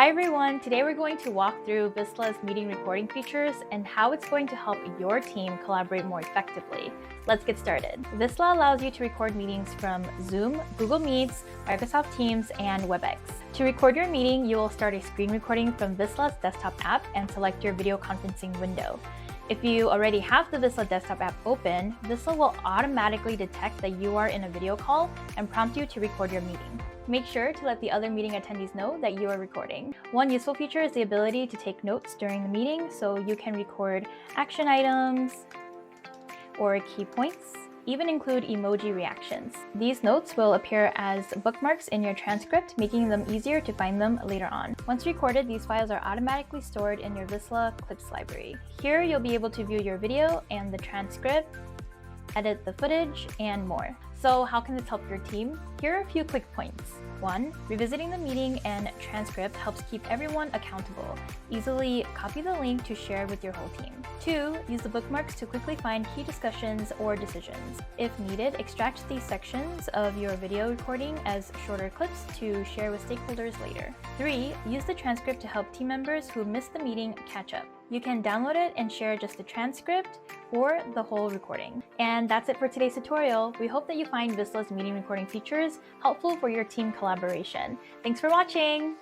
Hi everyone, today we're going to walk through Visla's meeting recording features and how it's going to help your team collaborate more effectively. Let's get started. Visla allows you to record meetings from Zoom, Google Meets, Microsoft Teams, and WebEx. To record your meeting, you will start a screen recording from Visla's desktop app and select your video conferencing window. If you already have the Visla desktop app open, Visla will automatically detect that you are in a video call and prompt you to record your meeting. Make sure to let the other meeting attendees know that you are recording. One useful feature is the ability to take notes during the meeting, so you can record action items or key points, even include emoji reactions. These notes will appear as bookmarks in your transcript, making them easier to find them later on. Once recorded, these files are automatically stored in your Visla clips library. Here, you'll be able to view your video and the transcript, edit the footage, and more. So how can this help your team? Here are a few quick points. 1. Revisiting the meeting and transcript helps keep everyone accountable. Easily copy the link to share with your whole team. 2. Use the bookmarks to quickly find key discussions or decisions. If needed, extract these sections of your video recording as shorter clips to share with stakeholders later. 3. Use the transcript to help team members who missed the meeting catch up. You can download it and share just the transcript or the whole recording. And that's it for today's tutorial. We hope that you find Visla's meeting recording features helpful for your team collaboration. Thanks for watching!